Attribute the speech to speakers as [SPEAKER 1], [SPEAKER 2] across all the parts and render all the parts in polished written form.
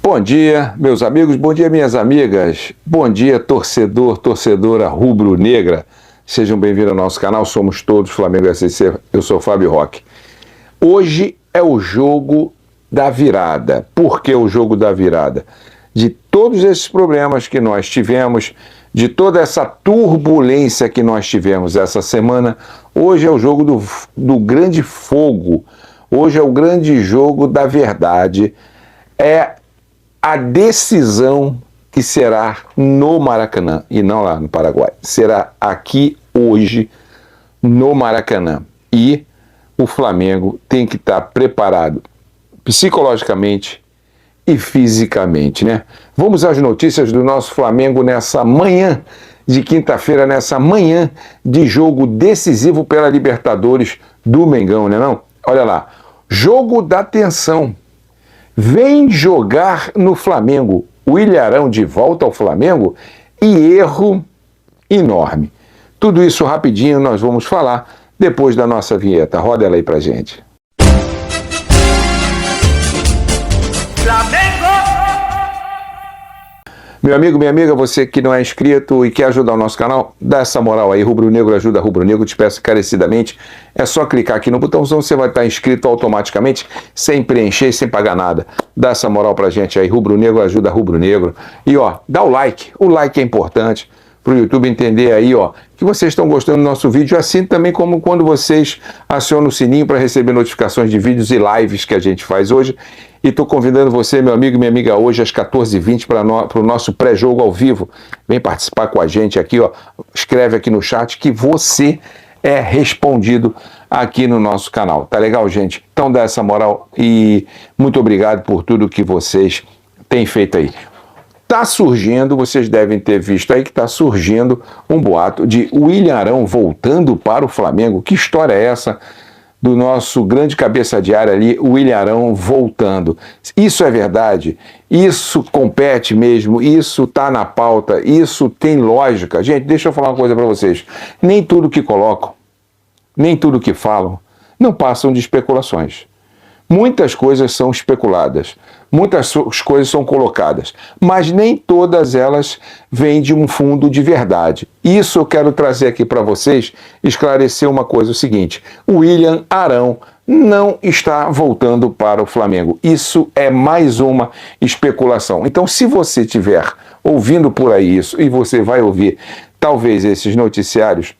[SPEAKER 1] Bom dia, meus amigos, bom dia, minhas amigas, bom dia, torcedor, torcedora rubro-negra. Sejam bem-vindos ao nosso canal, somos todos Flamengo SC, eu sou Fábio Roque. Hoje é o jogo da virada. Por que o jogo da virada? De todos esses problemas que nós tivemos, de toda essa turbulência que nós tivemos essa semana, hoje é o jogo do grande fogo, hoje é o grande jogo da verdade, é a decisão que será no Maracanã, e não lá no Paraguai, será aqui hoje no Maracanã. E o Flamengo tem que estar preparado psicologicamente e fisicamente, né? Vamos às notícias do nosso Flamengo nessa manhã de quinta-feira, nessa manhã de jogo decisivo pela Libertadores do Mengão, né não? Olha lá, jogo da tensão. Vem jogar no Flamengo, o Ilharão de volta ao Flamengo e erro enorme. Tudo isso rapidinho nós vamos falar depois da nossa vinheta. Roda ela aí pra gente. Flamengo! Meu amigo, minha amiga, você que não é inscrito e quer ajudar o nosso canal, dá essa moral aí, Rubro Negro ajuda Rubro Negro, te peço encarecidamente, é só clicar aqui no botãozão, você vai estar inscrito automaticamente, sem preencher, sem pagar nada. Dá essa moral pra gente aí, Rubro Negro ajuda Rubro Negro. E ó, dá o like é importante para o YouTube entender aí, ó, que vocês estão gostando do nosso vídeo, assim também como quando vocês acionam o sininho para receber notificações de vídeos e lives que a gente faz hoje. E estou convidando você, meu amigo e minha amiga, hoje às 14h20 para o nosso pré-jogo ao vivo. Vem participar com a gente aqui, ó. Escreve aqui no chat que você é respondido aqui no nosso canal. Tá legal, gente? Então dá essa moral e muito obrigado por tudo que vocês têm feito aí. Tá surgindo, vocês devem ter visto aí que tá surgindo um boato de o Ilharão voltando para o Flamengo. Que história é essa? Do nosso grande cabeça de área ali, o Ilharão voltando. Isso é verdade? Isso compete mesmo? Isso tá na pauta? Isso tem lógica? Gente, deixa eu falar uma coisa para vocês. Nem tudo que colocam, nem tudo que falam, não passam de especulações. Muitas coisas são especuladas, muitas coisas são colocadas, mas nem todas elas vêm de um fundo de verdade. Isso eu quero trazer aqui para vocês, esclarecer uma coisa, o seguinte: o William Arão não está voltando para o Flamengo. Isso é mais uma especulação. Então, se você estiver ouvindo por aí isso, e você vai ouvir talvez esses noticiários,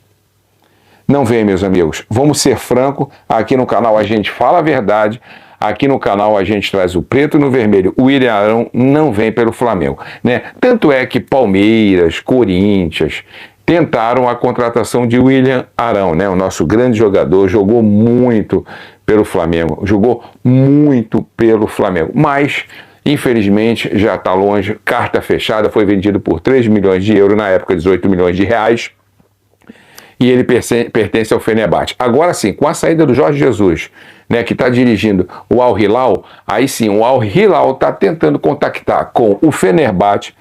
[SPEAKER 1] não vem, meus amigos. Vamos ser francos, aqui no canal a gente fala a verdade, aqui no canal a gente traz o preto no vermelho. O William Arão não vem pelo Flamengo, né? Tanto é que Palmeiras, Corinthians tentaram a contratação de William Arão, né? O nosso grande jogador, jogou muito pelo Flamengo, mas infelizmente já está longe, carta fechada, foi vendido por 3 milhões de euros, na época 18 milhões de reais. E ele pertence ao Fenerbahçe. Agora sim, com a saída do Jorge Jesus, né, que está dirigindo o Al Hilal, aí sim, o Al Hilal está tentando contactar com o Fenerbahçe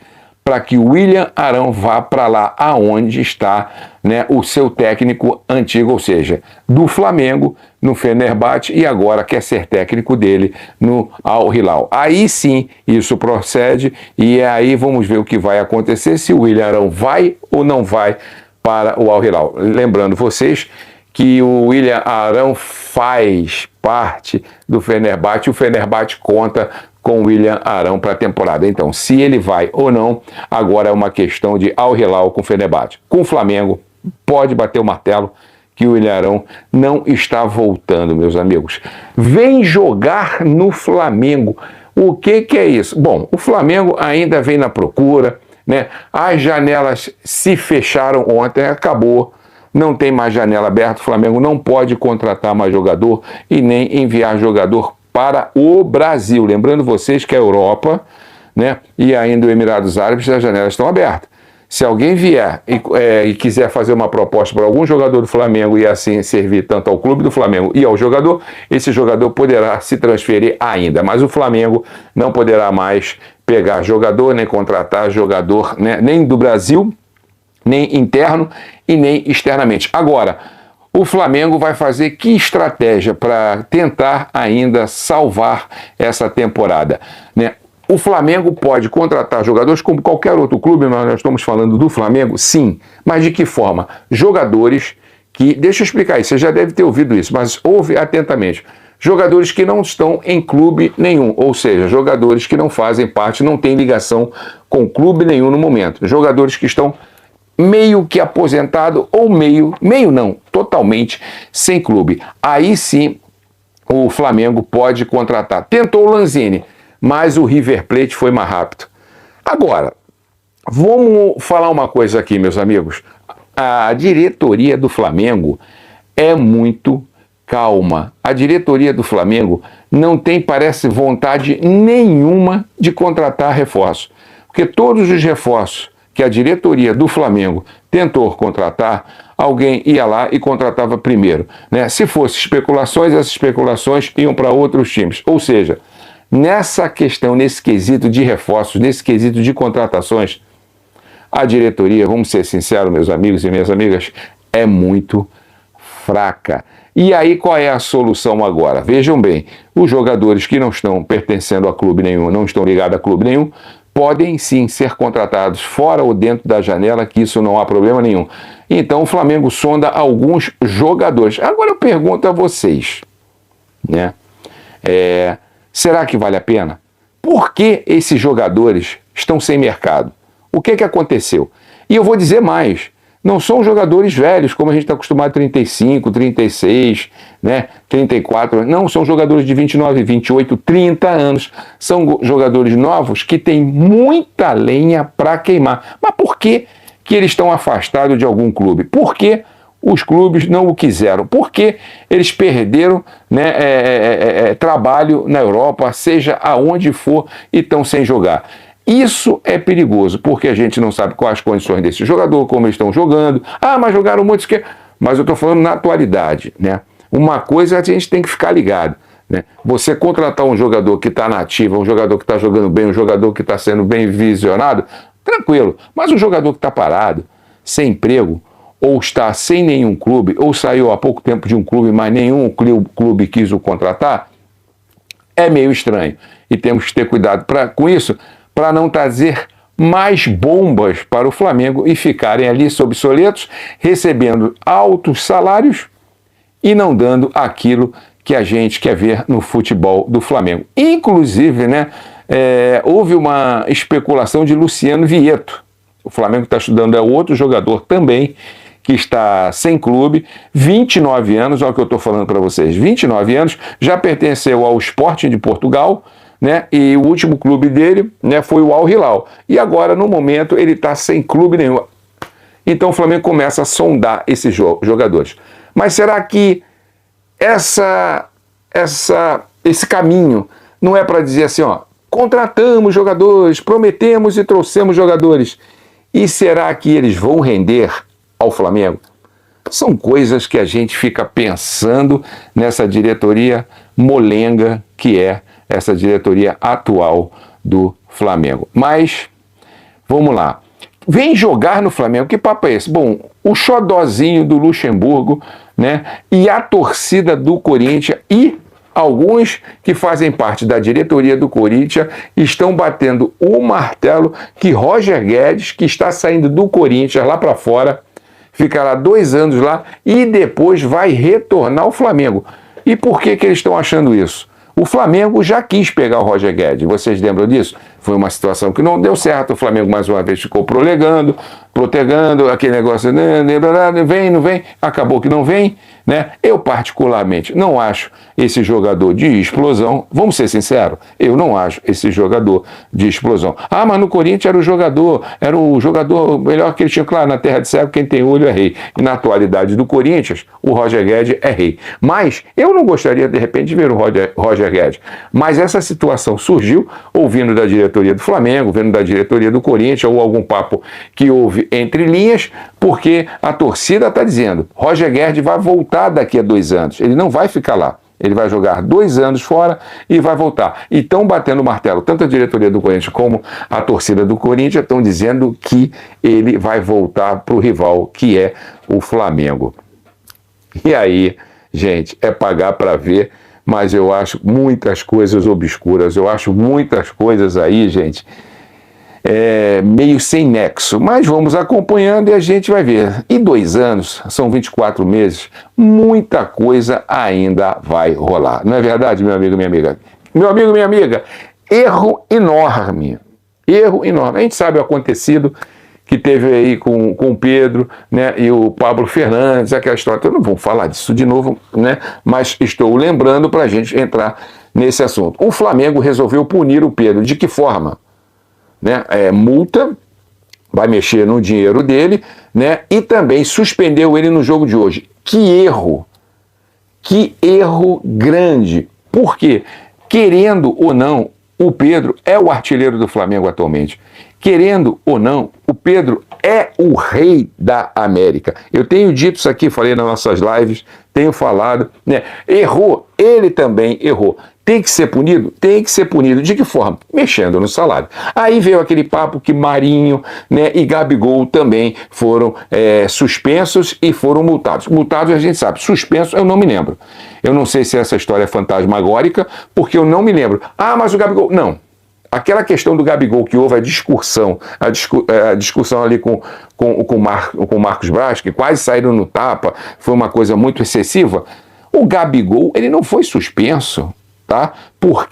[SPEAKER 1] para que o William Arão vá para lá aonde está, né, o seu técnico antigo, ou seja, do Flamengo no Fenerbahçe, e agora quer ser técnico dele no Al Hilal. Aí sim, isso procede, e aí vamos ver o que vai acontecer, se o William Arão vai ou não vai para o Al Hilal. Lembrando vocês que o William Arão faz parte do Fenerbahçe, o Fenerbahçe conta com o William Arão para a temporada. Então, se ele vai ou não, agora é uma questão de Al Hilal com o Fenerbahçe. Com o Flamengo, pode bater o martelo que o William Arão não está voltando, meus amigos. Vem jogar no Flamengo. O que é isso? Bom, o Flamengo ainda vem na procura, né? As janelas se fecharam ontem, acabou, não tem mais janela aberta, o Flamengo não pode contratar mais jogador e nem enviar jogador para o Brasil. Lembrando vocês que a Europa, né, e ainda os Emirados Árabes, as janelas estão abertas. Se alguém vier e quiser fazer uma proposta para algum jogador do Flamengo e assim servir tanto ao clube do Flamengo e ao jogador, esse jogador poderá se transferir ainda, mas o Flamengo não poderá mais pegar jogador, nem contratar jogador, né, nem do Brasil, nem interno e nem externamente. Agora, o Flamengo vai fazer que estratégia para tentar ainda salvar essa temporada, né? O Flamengo pode contratar jogadores como qualquer outro clube, mas nós estamos falando do Flamengo, sim. Mas de que forma? Jogadores que, deixa eu explicar isso, você já deve ter ouvido isso, mas ouve atentamente. Jogadores que não estão em clube nenhum, ou seja, jogadores que não fazem parte, não têm ligação com clube nenhum no momento. Jogadores que estão meio que aposentado ou meio não, totalmente sem clube. Aí sim o Flamengo pode contratar. Tentou o Lanzini, mas o River Plate foi mais rápido. Agora, vamos falar uma coisa aqui, meus amigos. A diretoria do Flamengo é muito calma. A diretoria do Flamengo não tem, parece, vontade nenhuma de contratar reforços. Porque todos os reforços que a diretoria do Flamengo tentou contratar, alguém ia lá e contratava primeiro, né? Se fosse especulações, essas especulações iam para outros times. Ou seja, nessa questão, nesse quesito de reforços, nesse quesito de contratações, a diretoria, vamos ser sinceros, meus amigos e minhas amigas, é muito fraca. E aí qual é a solução agora? Vejam bem, os jogadores que não estão pertencendo a clube nenhum, não estão ligados a clube nenhum, podem sim ser contratados fora ou dentro da janela, que isso não há problema nenhum. Então o Flamengo sonda alguns jogadores. Agora eu pergunto a vocês, né? Será que vale a pena? Por que esses jogadores estão sem mercado? O que aconteceu? E eu vou dizer mais, não são jogadores velhos, como a gente está acostumado, 35, 36, né, 34, não, são jogadores de 29, 28, 30 anos. São jogadores novos que têm muita lenha para queimar. Mas por que eles estão afastados de algum clube? Por que os clubes não o quiseram? Por que eles perderam, né, trabalho na Europa, seja aonde for, e estão sem jogar? Isso é perigoso, porque a gente não sabe quais as condições desse jogador, como eles estão jogando. Ah, mas jogaram muitos que... Mas eu estou falando na atualidade, né? Uma coisa a gente tem que ficar ligado, né? Você contratar um jogador que está na ativa, um jogador que está jogando bem, um jogador que está sendo bem visionado, tranquilo. Mas um jogador que está parado, sem emprego, ou está sem nenhum clube, ou saiu há pouco tempo de um clube, mas nenhum clube quis o contratar, é meio estranho. E temos que ter cuidado com isso, para não trazer mais bombas para o Flamengo e ficarem ali obsoletos, recebendo altos salários e não dando aquilo que a gente quer ver no futebol do Flamengo. Inclusive, né, houve uma especulação de Luciano Vieto. O Flamengo está estudando, é outro jogador também que está sem clube, 29 anos, olha o que eu estou falando para vocês, 29 anos, já pertenceu ao Sporting de Portugal, né? E o último clube dele, né, foi o Al Hilal. E agora, no momento, ele está sem clube nenhum. Então o Flamengo começa a sondar esses jogadores. Mas será que esse caminho não é para dizer assim, ó, contratamos jogadores, prometemos e trouxemos jogadores, e será que eles vão render ao Flamengo? São coisas que a gente fica pensando nessa diretoria molenga que é essa diretoria atual do Flamengo. Mas, vamos lá. Vem jogar no Flamengo, que papo é esse? Bom, o xodózinho do Luxemburgo, né, e a torcida do Corinthians e alguns que fazem parte da diretoria do Corinthians estão batendo o martelo que Roger Guedes, que está saindo do Corinthians lá para fora, ficará 2 anos lá e depois vai retornar ao Flamengo. E por que eles estão achando isso? O Flamengo já quis pegar o Roger Guedes, vocês lembram disso? Foi uma situação que não deu certo, o Flamengo mais uma vez ficou protegando, aquele negócio, vem, não vem, acabou que não vem, né? Eu particularmente não acho esse jogador de explosão, vamos ser sinceros, eu não acho esse jogador de explosão. Ah, mas no Corinthians era o jogador melhor que ele tinha, claro, na terra de cego quem tem olho é rei, e na atualidade do Corinthians, o Roger Guedes é rei. Mas eu não gostaria de repente de ver o Roger Guedes, mas essa situação surgiu ouvindo da diretoria do Flamengo, vendo da diretoria do Corinthians, ou algum papo que houve entre linhas, porque a torcida está dizendo, Roger Guedes vai voltar daqui a 2 anos, ele não vai ficar lá, ele vai jogar 2 anos fora e vai voltar. E estão batendo o martelo, tanto a diretoria do Corinthians como a torcida do Corinthians estão dizendo que ele vai voltar para o rival, que é o Flamengo. E aí, gente, é pagar para ver, mas eu acho muitas coisas obscuras, eu acho muitas coisas aí, gente, meio sem nexo, mas vamos acompanhando e a gente vai ver. E 2 anos, são 24 meses, muita coisa ainda vai rolar. Não é verdade, meu amigo, minha amiga? Meu amigo, minha amiga, erro enorme. Erro enorme. A gente sabe o acontecido que teve aí com o Pedro, né, e o Pablo Fernandes, aquela história. Eu não vou falar disso de novo, né, mas estou lembrando para a gente entrar nesse assunto. O Flamengo resolveu punir o Pedro. De que forma? Né? Multa, vai mexer no dinheiro dele, né? E também suspendeu ele no jogo de hoje. Que erro grande. Por quê? Querendo ou não, o Pedro é o artilheiro do Flamengo atualmente. Querendo ou não, o Pedro é o rei da América. Eu tenho dito isso aqui, falei nas nossas lives, tenho falado, né? Errou, ele também errou. Tem que ser punido? Tem que ser punido. De que forma? Mexendo no salário. Aí veio aquele papo que Marinho, né, e Gabigol também foram suspensos e foram multados. Multados a gente sabe, suspensos eu não me lembro. Eu não sei se essa história é fantasmagórica, porque eu não me lembro. Ah, mas o Gabigol... Não. Aquela questão do Gabigol, que houve a discussão ali com o Marcos Braz, que quase saíram no tapa, foi uma coisa muito excessiva. O Gabigol, ele não foi suspenso, tá? Por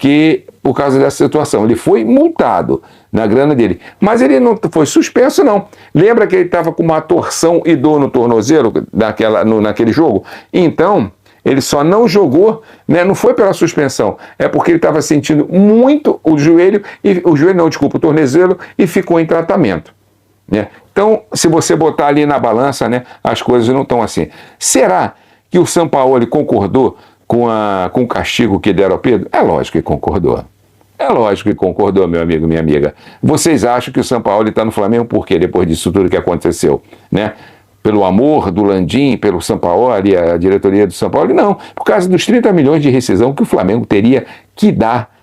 [SPEAKER 1] causa dessa situação. Ele foi multado na grana dele. Mas ele não foi suspenso, não. Lembra que ele estava com uma torção e dor no tornozelo naquele jogo? Então, ele só não jogou, né? Não foi pela suspensão, é porque ele estava sentindo muito o tornozelo, e ficou em tratamento, né? Então, se você botar ali na balança, né, as coisas não estão assim. Será que o Sampaoli concordou com o castigo que deram ao Pedro? É lógico que concordou. É lógico que concordou, meu amigo, minha amiga. Vocês acham que o Sampaoli está no Flamengo por quê? Depois disso tudo que aconteceu, né? Pelo amor do Landim, pelo Sampaoli, a diretoria do Sampaoli? Não, por causa dos 30 milhões de rescisão que o Flamengo teria que dar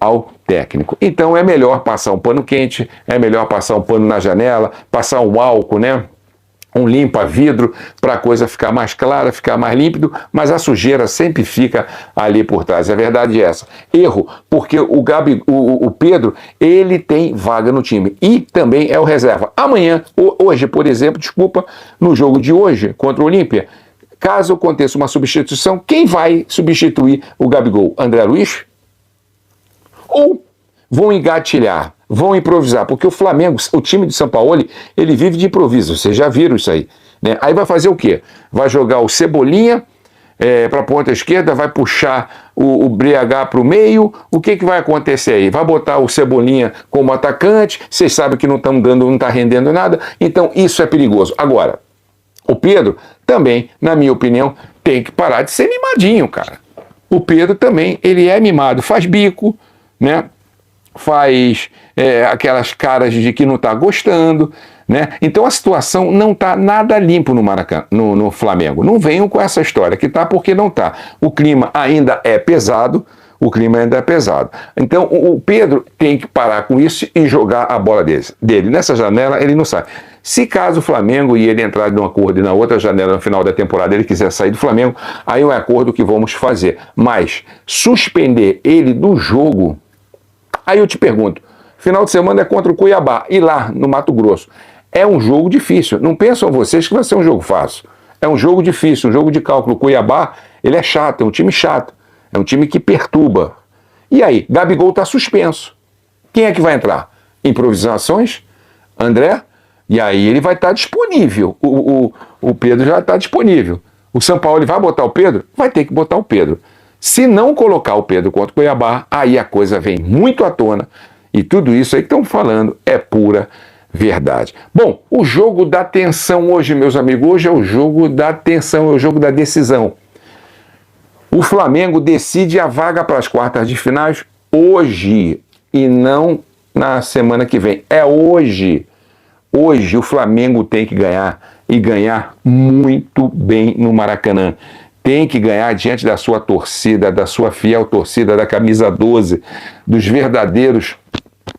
[SPEAKER 1] ao técnico. Então é melhor passar um pano quente, é melhor passar um pano na janela, passar um álcool, né? Um limpa-vidro para a coisa ficar mais clara, ficar mais límpido, mas a sujeira sempre fica ali por trás. A verdade é essa. Erro, porque o Pedro, ele tem vaga no time e também é o reserva. Amanhã, hoje, por exemplo, no jogo de hoje contra o Olímpia, caso aconteça uma substituição, quem vai substituir o Gabigol? André Luiz? Ou vão engatilhar, vão improvisar, porque o Flamengo, o time de Sampaoli, ele vive de improviso, vocês já viram isso aí, né? Aí vai fazer o quê? Vai jogar o Cebolinha para a ponta esquerda, vai puxar o BH para o meio, o que vai acontecer aí? Vai botar o Cebolinha como atacante, vocês sabem que não está rendendo nada, então isso é perigoso. Agora, o Pedro também, na minha opinião, tem que parar de ser mimadinho, cara. O Pedro também, ele é mimado, faz bico, né? Faz aquelas caras de que não está gostando, né? Então a situação não está nada limpo no Maracanã, no Flamengo. Não venham com essa história que está porque não está. O clima ainda é pesado, Então o Pedro tem que parar com isso e jogar a bola dele. Nessa janela ele não sai. Se caso o Flamengo e ele entrar num acordo e na outra janela no final da temporada ele quiser sair do Flamengo, aí é um acordo que vamos fazer. Mas suspender ele do jogo... Aí eu te pergunto, final de semana é contra o Cuiabá, e lá no Mato Grosso. É um jogo difícil, não pensam vocês que vai ser um jogo fácil. É um jogo difícil, um jogo de cálculo. O Cuiabá, ele é chato, é um time chato, é um time que perturba. E aí, Gabigol está suspenso. Quem é que vai entrar? Improvisações? André? E aí ele vai estar disponível, o Pedro já está disponível. O Sampaoli vai botar o Pedro? Vai ter que botar o Pedro. Se não colocar o Pedro contra o Cuiabá, aí a coisa vem muito à tona. E tudo isso aí que estão falando é pura verdade. Bom, o jogo da tensão hoje, meus amigos, hoje é o jogo da tensão, é o jogo da decisão. O Flamengo decide a vaga para as quartas de finais hoje e não na semana que vem. É hoje. Hoje o Flamengo tem que ganhar e ganhar muito bem no Maracanã. Tem que ganhar diante da sua torcida, da sua fiel torcida, da camisa 12, dos verdadeiros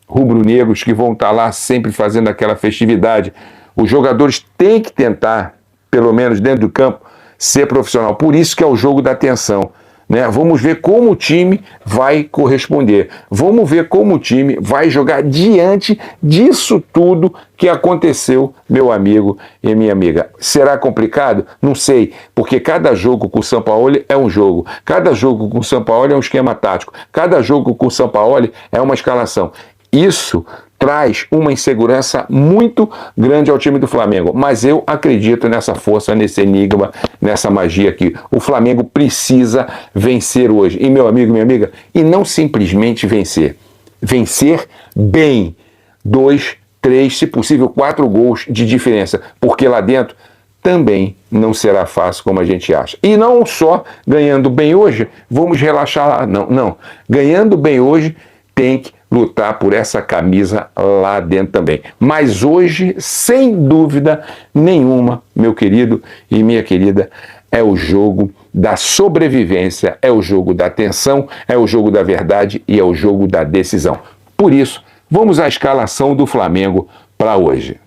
[SPEAKER 1] rubro-negros que vão estar lá sempre fazendo aquela festividade. Os jogadores têm que tentar, pelo menos dentro do campo, ser profissional. Por isso que é o jogo da tensão. né? Vamos ver como o time vai corresponder. Vamos ver como o time vai jogar diante disso tudo que aconteceu, meu amigo e minha amiga. Será complicado? Não sei, porque cada jogo com o Sampaoli é um jogo. Cada jogo com o Sampaoli é um esquema tático. Cada jogo com o Sampaoli é uma escalação. Isso traz uma insegurança muito grande ao time do Flamengo, mas eu acredito nessa força, nesse enigma, nessa magia aqui. O Flamengo precisa vencer hoje, e meu amigo, minha amiga, e não simplesmente vencer. Vencer bem, 2, 3, se possível 4 gols de diferença, porque lá dentro também não será fácil como a gente acha. E não só ganhando bem hoje, vamos relaxar lá, não. Ganhando bem hoje, tem que lutar por essa camisa lá dentro também. Mas hoje, sem dúvida nenhuma, meu querido e minha querida, é o jogo da sobrevivência, é o jogo da tensão, é o jogo da verdade e é o jogo da decisão. Por isso, vamos à escalação do Flamengo para hoje.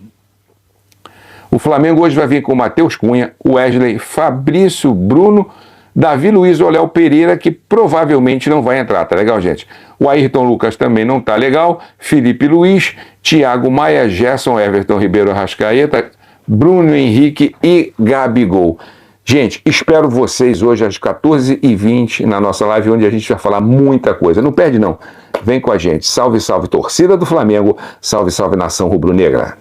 [SPEAKER 1] O Flamengo hoje vai vir com Matheus Cunha, Wesley, Fabrício, Bruno, Davi Luiz ou Léo Pereira, que provavelmente não vai entrar, tá legal, gente? O Ayrton Lucas também não tá legal, Felipe Luiz, Thiago Maia, Gerson, Everton Ribeiro, Arrascaeta, Bruno Henrique e Gabigol. Gente, espero vocês hoje às 14h20 na nossa live, onde a gente vai falar muita coisa. Não perde não, vem com a gente. Salve, salve torcida do Flamengo, salve, salve nação rubro-negra.